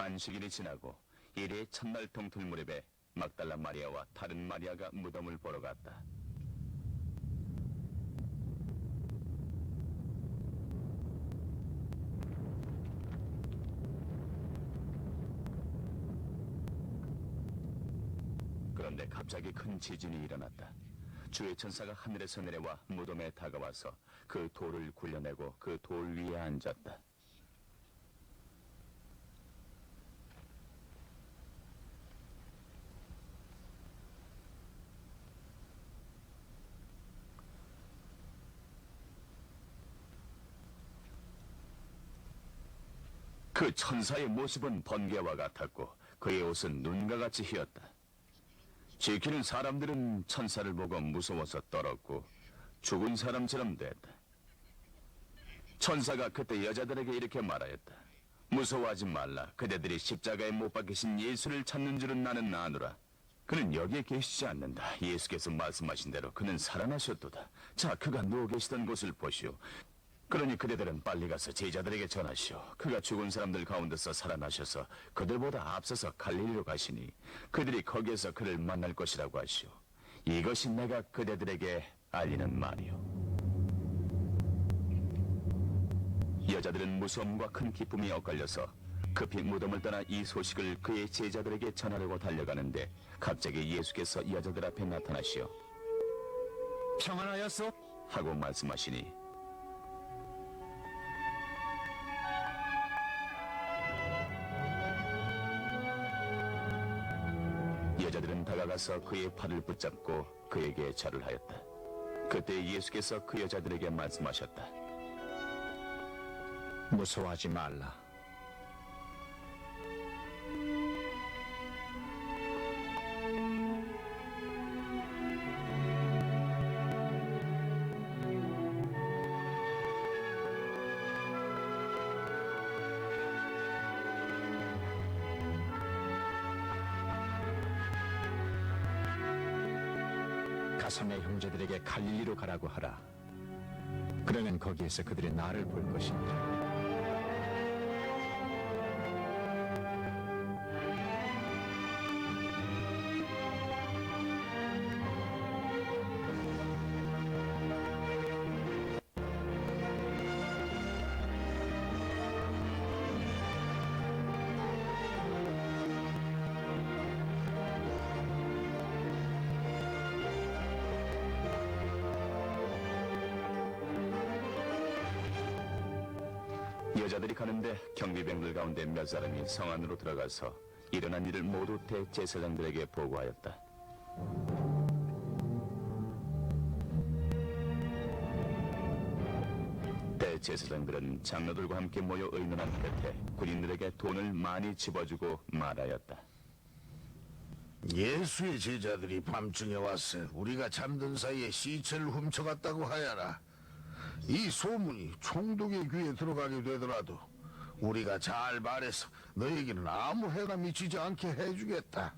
안식일이 지나고 일의 첫날 동틀 무렵에 막달라 마리아와 다른 마리아가 무덤을 보러 갔다. 그런데 갑자기 큰 지진이 일어났다. 주의 천사가 하늘에서 내려와 무덤에 다가와서 그 돌을 굴려내고 그 돌 위에 앉았다. 그 천사의 모습은 번개와 같았고 그의 옷은 눈과 같이 희었다. 지키는 사람들은 천사를 보고 무서워서 떨었고 죽은 사람처럼 됐다. 천사가 그때 여자들에게 이렇게 말하였다. 무서워하지 말라. 그대들이 십자가에 못 박히신 예수를 찾는 줄은 나는 아노라. 그는 여기에 계시지 않는다. 예수께서 말씀하신 대로 그는 살아나셨도다. 자, 그가 누워 계시던 곳을 보시오. 그러니 그대들은 빨리 가서 제자들에게 전하시오. 그가 죽은 사람들 가운데서 살아나셔서 그들보다 앞서서 갈릴리로 가시니 그들이 거기에서 그를 만날 것이라고 하시오. 이것이 내가 그대들에게 알리는 말이오. 여자들은 무서움과 큰 기쁨이 엇갈려서 급히 무덤을 떠나 이 소식을 그의 제자들에게 전하려고 달려가는데 갑자기 예수께서 여자들 앞에 나타나시어 평안하였소? 하고 말씀하시니 여자들은 다가가서 그의 팔을 붙잡고 그에게 절을 하였다. 그때 예수께서 그 여자들에게 말씀하셨다. 무서워하지 말라. 가서 내 형제들에게 갈릴리로 가라고 하라. 그러면 거기에서 그들이 나를 볼 것이니라. 여자들이 가는데 경비병들 가운데 몇 사람이 성 안으로 들어가서 일어난 일을 모두 대제사장들에게 보고하였다. 대제사장들은 장로들과 함께 모여 의논한 끝에 군인들에게 돈을 많이 집어주고 말하였다. 예수의 제자들이 밤중에 왔어 우리가 잠든 사이에 시체를 훔쳐갔다고 하여라. 이 소문이 총독의 귀에 들어가게 되더라도 우리가 잘 말해서 너에게는 아무 해가 미치지 않게 해주겠다.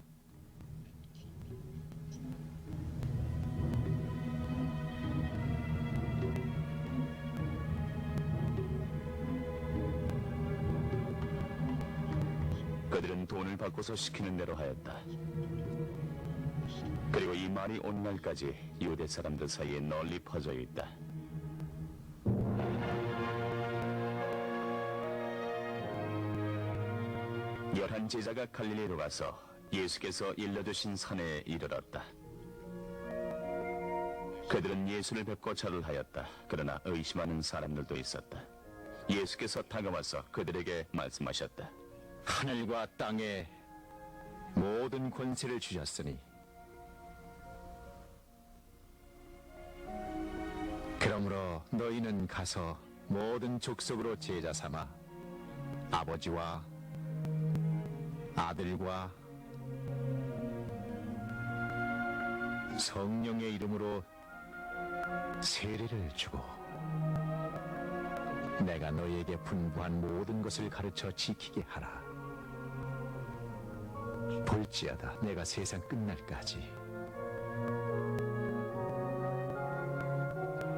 그들은 돈을 받고서 시키는 대로 하였다. 그리고 이 말이 오늘날까지 유대 사람들 사이에 널리 퍼져 있다. 열한 제자가 갈릴리로 가서 예수께서 일러주신 산에 이르렀다. 그들은 예수를 뵙고 절을 하였다. 그러나 의심하는 사람들도 있었다. 예수께서 다가와서 그들에게 말씀하셨다. 하늘과 땅에 모든 권세를 주셨으니 그러므로 너희는 가서 모든 족속으로 제자 삼아 아버지와 아들과 성령의 이름으로 세례를 주고 내가 너희에게 분부한 모든 것을 가르쳐 지키게 하라. 볼지어다 내가 세상 끝날까지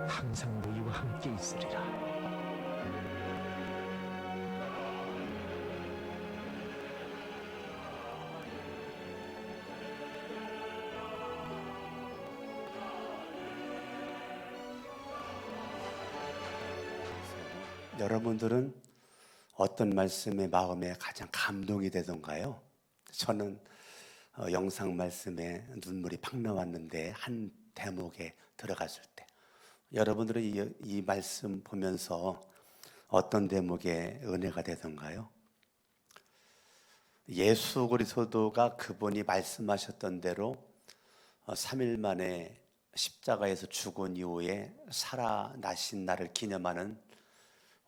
항상 너희와 함께 있으리라. 여러분들은 어떤 말씀에 마음에 가장 감동이 되던가요? 저는 영상 말씀에 눈물이 팍 나왔는데 한 대목에 들어갔을 때 여러분들은 이 말씀 보면서 어떤 대목에 은혜가 되던가요? 예수 그리스도가 그분이 말씀하셨던 대로 3일 만에 십자가에서 죽은 이후에 살아나신 날을 기념하는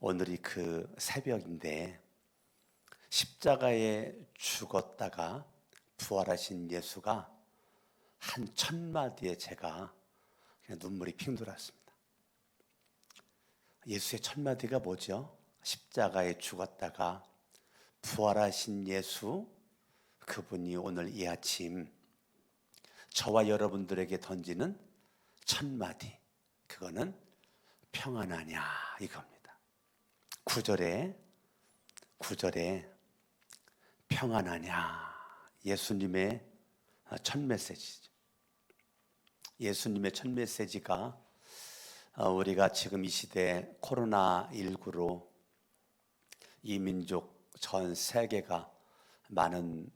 오늘이 그 새벽인데, 십자가에 죽었다가 부활하신 예수가 한 첫 마디에 제가 그냥 눈물이 핑 돌았습니다. 예수의 첫 마디가 뭐죠? 십자가에 죽었다가 부활하신 예수, 그분이 오늘 이 아침 저와 여러분들에게 던지는 첫 마디, 그거는 평안하냐 이겁니다. 9절에 평안하냐, 예수님의 첫 메시지죠. 예수님의 첫 메시지가 우리가 지금 이 시대 코로나19로 이 민족 전 세계가 많은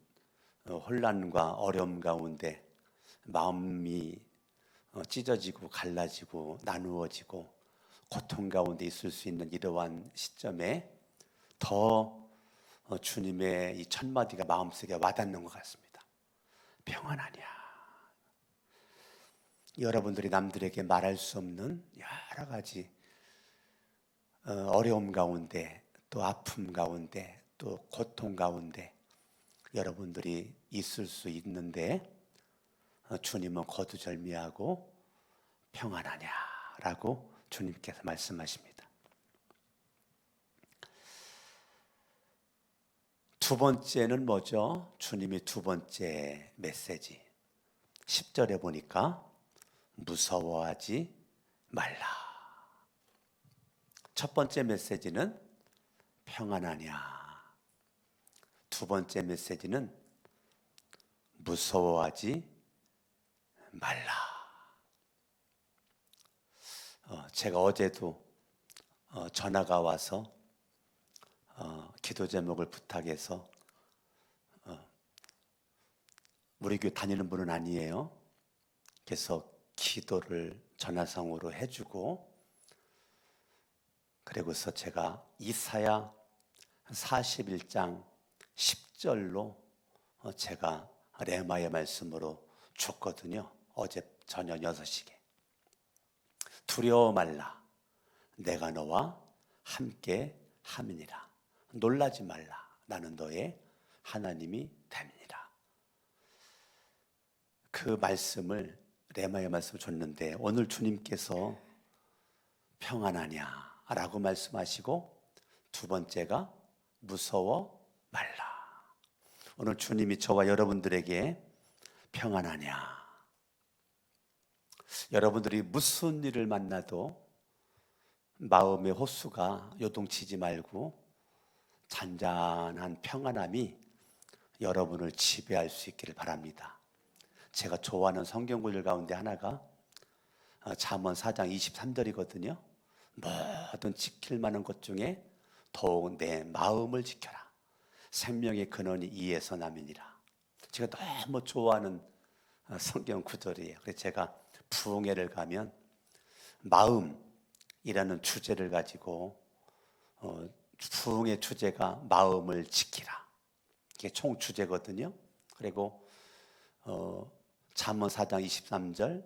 혼란과 어려움 가운데 마음이 찢어지고 갈라지고 나누어지고 고통 가운데 있을 수 있는 이러한 시점에 더 주님의 이 첫 마디가 마음속에 와닿는 것 같습니다. 평안하냐. 여러분들이 남들에게 말할 수 없는 여러 가지 어려움 가운데, 또 아픔 가운데, 또 고통 가운데 여러분들이 있을 수 있는데 주님은 거두절미하고 평안하냐라고 주님께서 말씀하십니다. 두 번째는 뭐죠? 주님의 두 번째 메시지 10절에 보니까 무서워하지 말라. 첫 번째 메시지는 평안하냐, 두 번째 메시지는 무서워하지 말라. 제가 어제도 전화가 와서 기도 제목을 부탁해서, 우리 교회 다니는 분은 아니에요. 그래서 기도를 전화상으로 해주고, 그리고서 제가 이사야 41장 10절로 제가 레마의 말씀으로 줬거든요. 어제 저녁 6시에. 두려워 말라. 내가 너와 함께 함이니라. 놀라지 말라. 나는 너의 하나님이 됨이니라. 그 말씀을, 레마의 말씀을 줬는데 오늘 주님께서 평안하냐 라고 말씀하시고, 두 번째가 무서워 말라. 오늘 주님이 저와 여러분들에게 평안하냐, 여러분들이 무슨 일을 만나도 마음의 호수가 요동치지 말고 잔잔한 평안함이 여러분을 지배할 수 있기를 바랍니다. 제가 좋아하는 성경 구절 가운데 하나가 잠언 4장 23절이거든요. 모든 지킬 만한 것 중에 더욱 내 마음을 지켜라. 생명의 근원이 이에서 남이니라. 제가 너무 좋아하는 성경 구절이에요. 그래서 제가 부흥회를 가면 마음이라는 주제를 가지고, 부흥의 주제가 마음을 지키라, 이게 총 주제거든요. 그리고 잠언 4장 23절,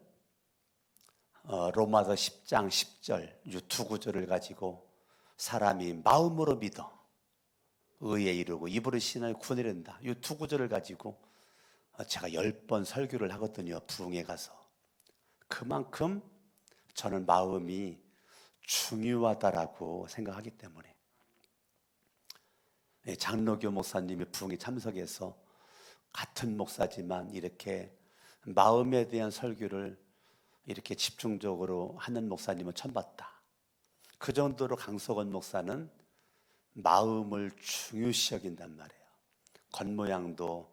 로마서 10장 10절, 이 두 구절을 가지고 사람이 마음으로 믿어 의에 이르고 입으로 신을 구원이란다, 이 두 구절을 가지고 제가 10번 설교를 하거든요, 부흥회 가서. 그만큼 저는 마음이 중요하다라고 생각하기 때문에. 장로교 목사님이 부흥회 참석해서 같은 목사지만 이렇게 마음에 대한 설교를 이렇게 집중적으로 하는 목사님은 처음 봤다. 그 정도로 강석원 목사는 마음을 중요시 여긴단 말이에요. 겉모양도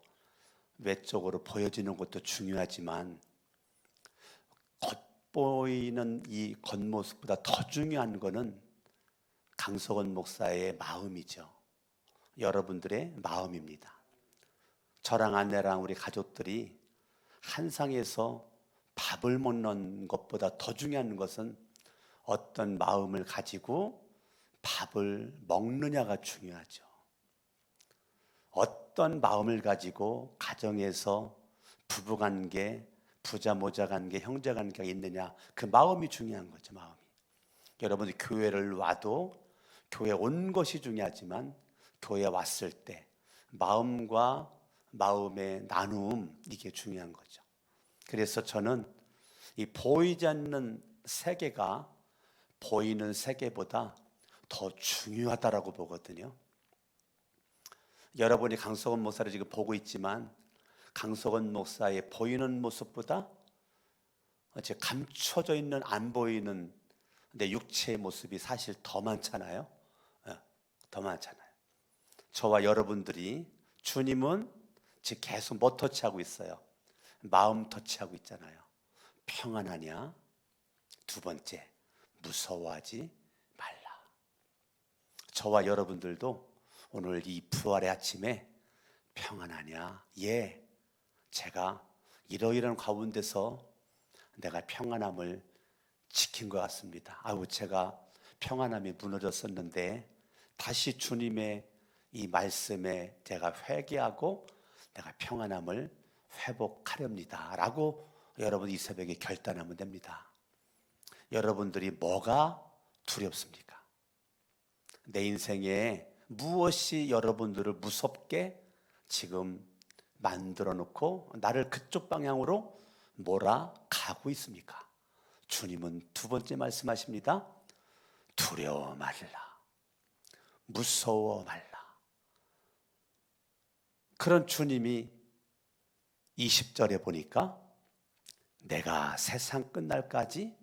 외적으로 보여지는 것도 중요하지만 겉보이는 이 겉모습보다 더 중요한 거는 강석원 목사의 마음이죠. 여러분들의 마음입니다. 저랑 아내랑 우리 가족들이 한 상에서 밥을 먹는 것보다 더 중요한 것은 어떤 마음을 가지고 밥을 먹느냐가 중요하죠. 어떤 마음을 가지고 가정에서 부부관계, 부자 모자관계, 형제관계가 있느냐, 그 마음이 중요한 거죠. 마음이. 여러분이 교회를 와도 교회 온 것이 중요하지만 교회 왔을 때 마음과 마음의 나눔, 이게 중요한 거죠. 그래서 저는 이 보이지 않는 세계가 보이는 세계보다 더 중요하다라고 보거든요. 여러분이 강석원 목사를 지금 보고 있지만 강석원 목사의 보이는 모습보다 감춰져 있는 안 보이는 내 육체의 모습이 사실 더 많잖아요. 더 많잖아요. 저와 여러분들이 주님은 지금 계속 뭐 터치하고 있어요? 마음 터치하고 있잖아요. 평안하냐? 두 번째, 무서워하지 말라. 저와 여러분들도 오늘 이 부활의 아침에 평안하냐? 예, 제가 이러이러한 가운데서 내가 평안함을 지킨 것 같습니다. 아우, 제가 평안함이 무너졌었는데 다시 주님의 이 말씀에 제가 회개하고 내가 평안함을 회복하렵니다 라고 여러분 이 새벽에 결단하면 됩니다. 여러분들이 뭐가 두렵습니까? 내 인생에 무엇이 여러분들을 무섭게 지금 만들어 놓고 나를 그쪽 방향으로 몰아가고 있습니까? 주님은 두 번째 말씀하십니다. 두려워 말라. 무서워 말라. 그런 주님이 20절에 보니까 내가 세상 끝날까지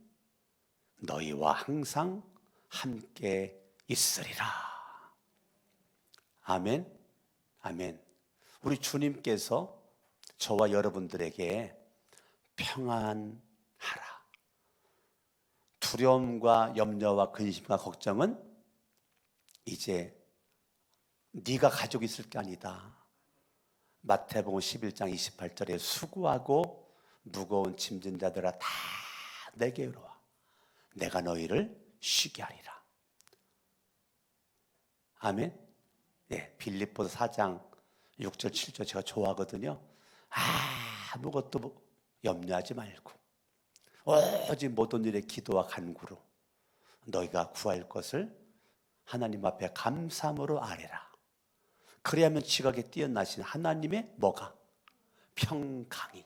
너희와 항상 함께 있으리라. 아멘. 아멘. 우리 주님께서 저와 여러분들에게 평안하라. 두려움과 염려와 근심과 걱정은 이제 네가 가지고 있을 게 아니다. 마태복음 11장 28절에 수고하고 무거운 짐진 자들아 다 내게로 와. 내가 너희를 쉬게 하리라. 아멘. 예, 빌립보서 4장 6절 7절 제가 좋아하거든요. 아무것도 염려하지 말고 오직 모든 일에 기도와 간구로 너희가 구할 것을 하나님 앞에 감사함으로 아뢰라. 그래야만 지각에 뛰어나신 하나님의 뭐가? 평강이.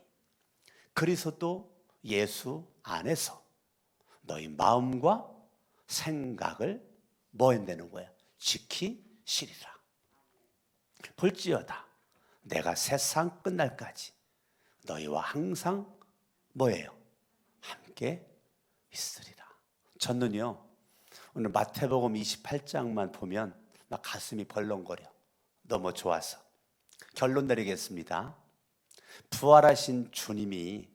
그리스도 예수 안에서 너희 마음과 생각을 뭐 한다는 거야? 지키시리라. 볼지어다 내가 세상 끝날까지 너희와 항상 뭐예요? 함께 있으리라. 저는요 오늘 마태복음 28장만 보면 막 가슴이 벌렁거려. 너무 좋아서 결론 내리겠습니다. 부활하신 주님이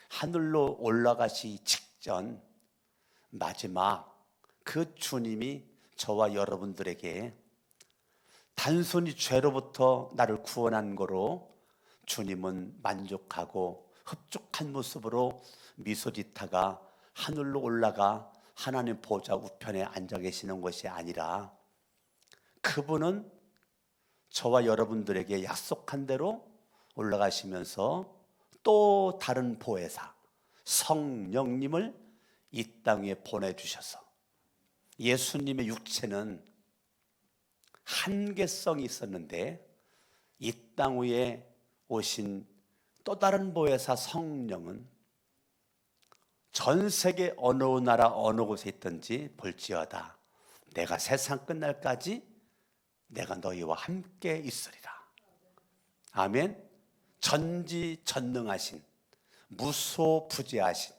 하늘로 올라가시 직전 마지막 그 주님이 저와 여러분들에게 단순히 죄로부터 나를 구원한 거로 주님은 만족하고 흡족한 모습으로 미소 짓다가 하늘로 올라가 하나님 보좌 우편에 앉아 계시는 것이 아니라 그분은 저와 여러분들에게 약속한 대로 올라가시면서 또 다른 보혜사 성령님을 이 땅에 보내주셔서 예수님의 육체는 한계성이 있었는데 이 땅 위에 오신 또 다른 보혜사 성령은 전 세계 어느 나라 어느 곳에 있든지 볼지어다 내가 세상 끝날까지 내가 너희와 함께 있으리라. 아멘. 전지전능하신 무소부재하신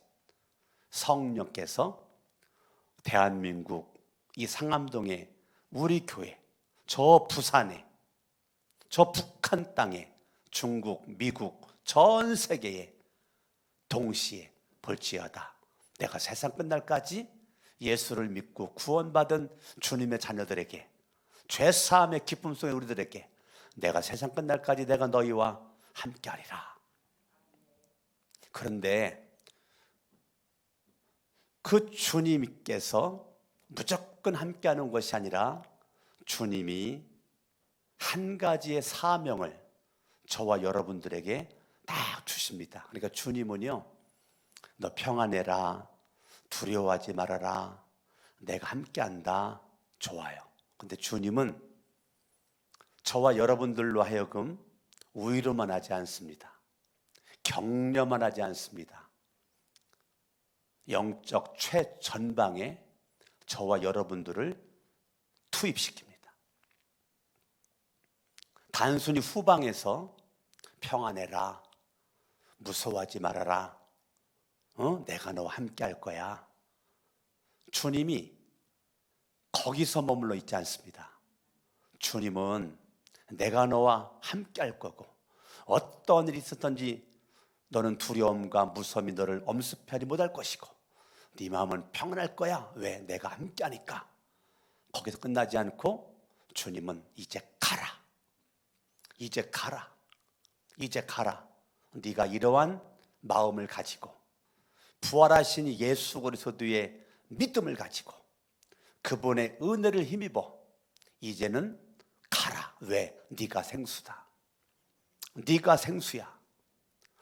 성령께서 대한민국 이 상암동에 우리 교회 저 부산에 저 북한 땅에 중국 미국 전 세계에 동시에 볼지어다 내가 세상 끝날까지 예수를 믿고 구원받은 주님의 자녀들에게, 죄사함의 기쁨 속에 우리들에게 내가 세상 끝날까지 내가 너희와 함께하리라. 그런데 그 주님께서 무조건 함께하는 것이 아니라 주님이 한 가지의 사명을 저와 여러분들에게 딱 주십니다. 그러니까 주님은요, 너 평안해라, 두려워하지 말아라, 내가 함께한다. 좋아요. 근데 주님은 저와 여러분들로 하여금 위로만 하지 않습니다. 격려만 하지 않습니다. 영적 최전방에 저와 여러분들을 투입시킵니다. 단순히 후방에서 평안해라, 무서워하지 말아라, 내가 너와 함께 할 거야. 주님이 거기서 머물러 있지 않습니다. 주님은 내가 너와 함께 할 거고, 어떤 일이 있었든지 너는 두려움과 무서움이 너를 엄습하지 못할 것이고, 네 마음은 평안할 거야. 왜? 내가 함께 하니까. 거기서 끝나지 않고 주님은 이제 가라, 이제 가라, 이제 가라. 네가 이러한 마음을 가지고 부활하신 예수 그리스도의 믿음을 가지고 그분의 은혜를 힘입어 이제는 가라. 왜? 네가 생수다. 네가 생수야.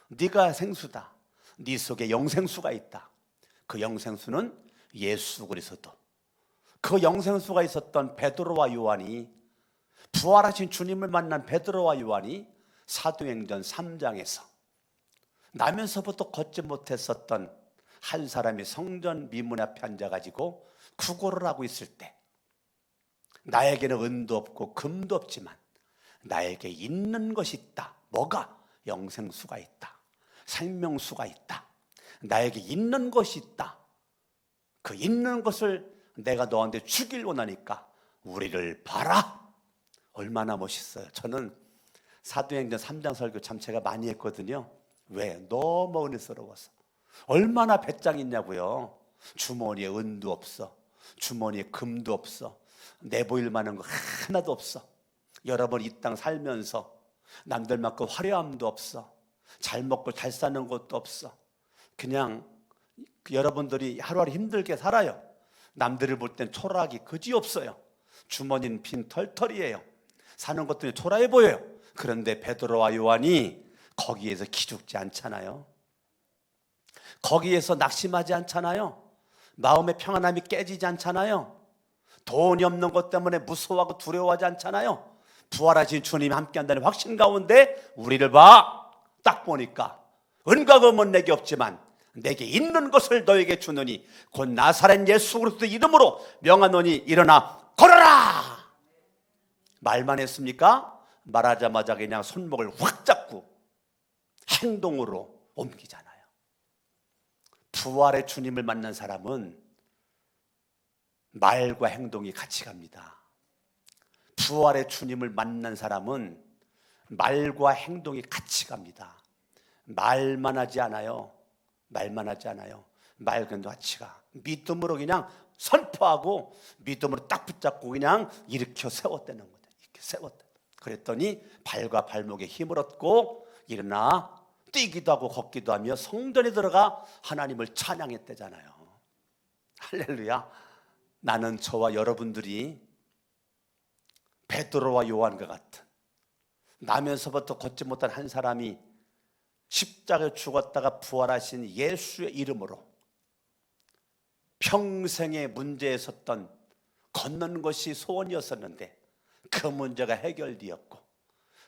네가 생수다. 네 속에 영생수가 있다. 그 영생수는 예수 그리스도. 그 영생수가 있었던 베드로와 요한이, 부활하신 주님을 만난 베드로와 요한이 사도행전 3장에서 나면서부터 걷지 못했었던 한 사람이 성전 미문 앞에 앉아가지고 구걸을 하고 있을 때, 나에게는 은도 없고 금도 없지만 나에게 있는 것이 있다. 뭐가? 영생수가 있다. 생명수가 있다. 나에게 있는 것이 있다. 그 있는 것을 내가 너한테 주길 원하니까 우리를 봐라. 얼마나 멋있어요. 저는 사도행전 3장 설교 참 제가 많이 했거든요. 왜? 너무 은혜스러워서. 얼마나 배짱 있냐고요. 주머니에 은도 없어, 주머니에 금도 없어, 내보일 만한 거 하나도 없어. 여러분 이 땅 살면서 남들만큼 화려함도 없어, 잘 먹고 잘 사는 것도 없어. 그냥 여러분들이 하루하루 힘들게 살아요. 남들을 볼 땐 초라하기 그지없어요. 주머니는 빈 털털이에요. 사는 것들이 초라해 보여요. 그런데 베드로와 요한이 거기에서 기죽지 않잖아요. 거기에서 낙심하지 않잖아요. 마음의 평안함이 깨지지 않잖아요. 돈이 없는 것 때문에 무서워하고 두려워하지 않잖아요. 부활하신 주님이 함께한다는 확신 가운데 우리를 봐. 딱 보니까 은과 금은 내게 없지만 내게 있는 것을 너에게 주느니 곧 나사렛 예수 그리스도 이름으로 명하노니 일어나 걸어라. 말만 했습니까? 말하자마자 그냥 손목을 확 잡고 행동으로 옮기잖아요. 부활의 주님을 만난 사람은 말과 행동이 같이 갑니다. 부활의 주님을 만난 사람은 말과 행동이 같이 갑니다. 말만 하지 않아요. 말만 하지 않아요. 말과 같이 가. 믿음으로 그냥 선포하고 믿음으로 딱 붙잡고 그냥 일으켜 세웠다는 거죠. 이렇게 세웠다. 그랬더니 발과 발목에 힘을 얻고 일어나 뛰기도 하고 걷기도 하며 성전에 들어가 하나님을 찬양했대잖아요. 할렐루야. 나는 저와 여러분들이 베드로와 요한과 같은, 나면서부터 걷지 못한 한 사람이 십자가에 죽었다가 부활하신 예수의 이름으로 평생의 문제에 섰던, 걷는 것이 소원이었었는데 그 문제가 해결되었고,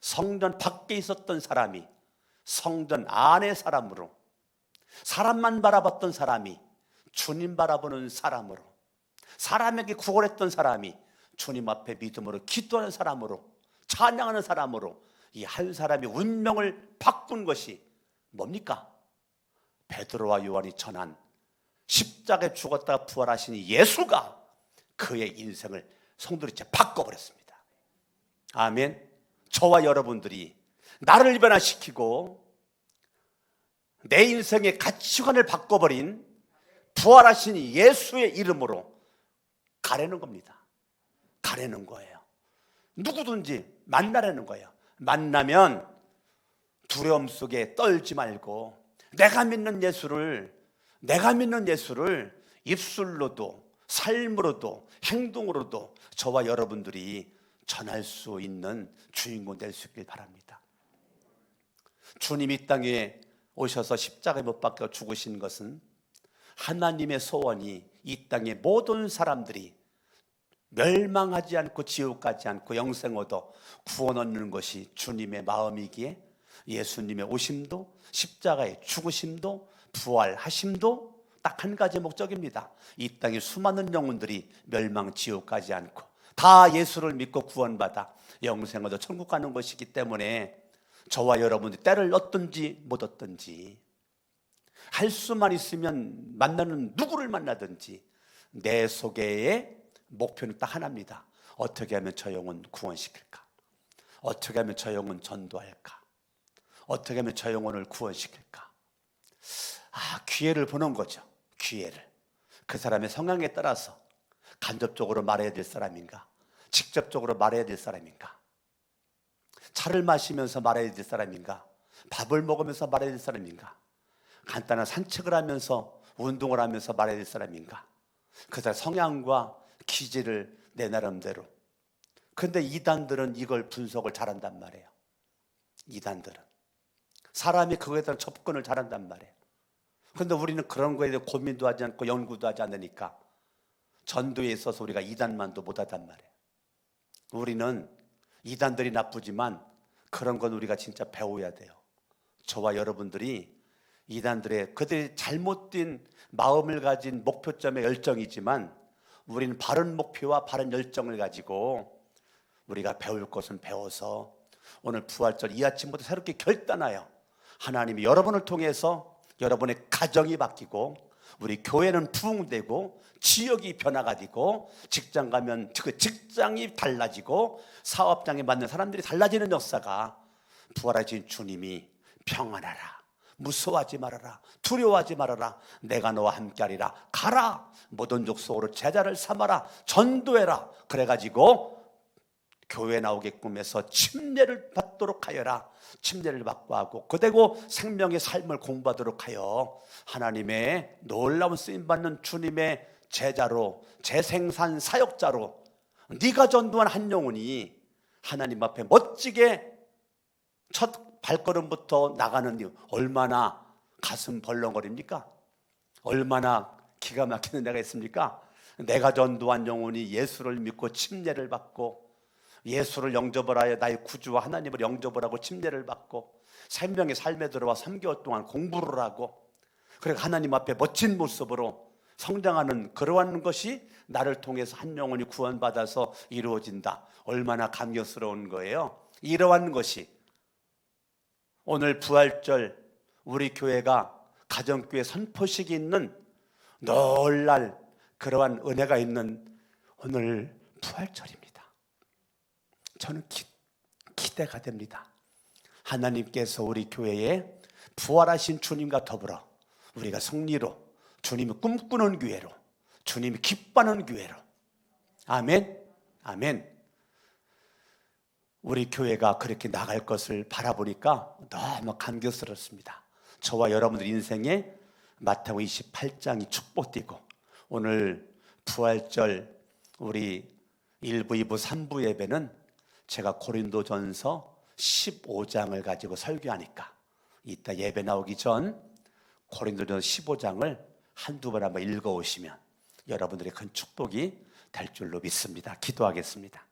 성전 밖에 있었던 사람이 성전 안의 사람으로, 사람만 바라봤던 사람이 주님 바라보는 사람으로, 사람에게 구걸했던 사람이 주님 앞에 믿음으로 기도하는 사람으로, 찬양하는 사람으로, 이 한 사람이 운명을 바꾼 것이 뭡니까? 베드로와 요한이 전한 십자가에 죽었다가 부활하신 예수가 그의 인생을 성도리째 바꿔버렸습니다. 아멘. 저와 여러분들이 나를 변화시키고 내 인생의 가치관을 바꿔버린 부활하신 예수의 이름으로 가려는 겁니다. 가려는 거예요. 누구든지 만나라는 거예요. 만나면 두려움 속에 떨지 말고 내가 믿는 예수를 입술로도 삶으로도 행동으로도 저와 여러분들이 전할 수 있는 주인공 될 수 있길 바랍니다. 주님이 이 땅에 오셔서 십자가에 못 박혀 죽으신 것은 하나님의 소원이 이 땅의 모든 사람들이 멸망하지 않고 지옥 가지 않고 영생 얻어 구원 얻는 것이 주님의 마음이기에 예수님의 오심도 십자가의 죽으심도 부활하심도 딱 한 가지 목적입니다. 이 땅의 수많은 영혼들이 멸망 지옥 가지 않고 다 예수를 믿고 구원받아 영생 얻어 천국 가는 것이기 때문에 저와 여러분들이 때를 얻든지 못 얻든지 할 수만 있으면 만나는 누구를 만나든지 내 속에의 목표는 딱 하나입니다. 어떻게 하면 저 영혼 구원시킬까? 어떻게 하면 저 영혼 전도할까? 어떻게 하면 저 영혼을 구원시킬까? 기회를 보는 거죠. 기회를. 그 사람의 성향에 따라서 간접적으로 말해야 될 사람인가? 직접적으로 말해야 될 사람인가? 차를 마시면서 말해야 될 사람인가? 밥을 먹으면서 말해야 될 사람인가? 간단한 산책을 하면서 운동을 하면서 말해야 될 사람인가? 그 사람 성향과 기질을 내 나름대로. 근데 이단들은 이걸 분석을 잘한단 말이에요. 이단들은 사람이 그거에 대한 접근을 잘한단 말이에요. 근데 우리는 그런 거에 대해 고민도 하지 않고 연구도 하지 않으니까 전도에 있어서 우리가 이단만도 못하단 말이에요. 우리는 이단들이 나쁘지만 그런 건 우리가 진짜 배워야 돼요. 저와 여러분들이 이단들의 그들이 잘못된 마음을 가진 목표점의 열정이지만 우리는 바른 목표와 바른 열정을 가지고 우리가 배울 것은 배워서 오늘 부활절 이 아침부터 새롭게 결단하여 하나님이 여러분을 통해서 여러분의 가정이 바뀌고 우리 교회는 부흥되고 지역이 변화가 되고 직장 가면 그 직장이 달라지고 사업장에 맞는 사람들이 달라지는 역사가 부활하신 주님이 평안하라, 무서워하지 말아라, 두려워하지 말아라, 내가 너와 함께하리라, 가라, 모든 족속으로 제자를 삼아라, 전도해라. 그래가지고 교회 나오게끔 해서 침례를 받도록 하여라. 침례를 받고 하고 그대고 생명의 삶을 공부하도록 하여 하나님의 놀라운 쓰임받는 주님의 제자로 재생산 사역자로 네가 전도한 한 영혼이 하나님 앞에 멋지게 첫 발걸음부터 나가는 이유 얼마나 가슴 벌렁거립니까? 얼마나 기가 막히는 데가 있습니까? 내가 전도한 영혼이 예수를 믿고 침례를 받고 예수를 영접을 하여 나의 구주와 하나님을 영접을 하고 침례를 받고 생명의 삶에 들어와 3개월 동안 공부를 하고 그리고 하나님 앞에 멋진 모습으로 성장하는 그러한 것이 나를 통해서 한 영혼이 구원받아서 이루어진다. 얼마나 감격스러운 거예요. 이러한 것이 오늘 부활절 우리 교회가 가정교회 선포식이 있는 놀랄 그러한 은혜가 있는 오늘 부활절입니다. 저는 기대가 됩니다. 하나님께서 우리 교회에 부활하신 주님과 더불어 우리가 승리로 주님이 꿈꾸는 교회로 주님이 기뻐하는 교회로 아멘 아멘 우리 교회가 그렇게 나갈 것을 바라보니까 너무 감격스럽습니다. 저와 여러분들 인생에 마태복음 28장이 축복되고 오늘 부활절 우리 1부, 2부, 3부 예배는 제가 고린도전서 15장을 가지고 설교하니까 이따 예배 나오기 전 고린도전서 15장을 한두 번 한번 읽어오시면 여러분들의 큰 축복이 될 줄로 믿습니다. 기도하겠습니다.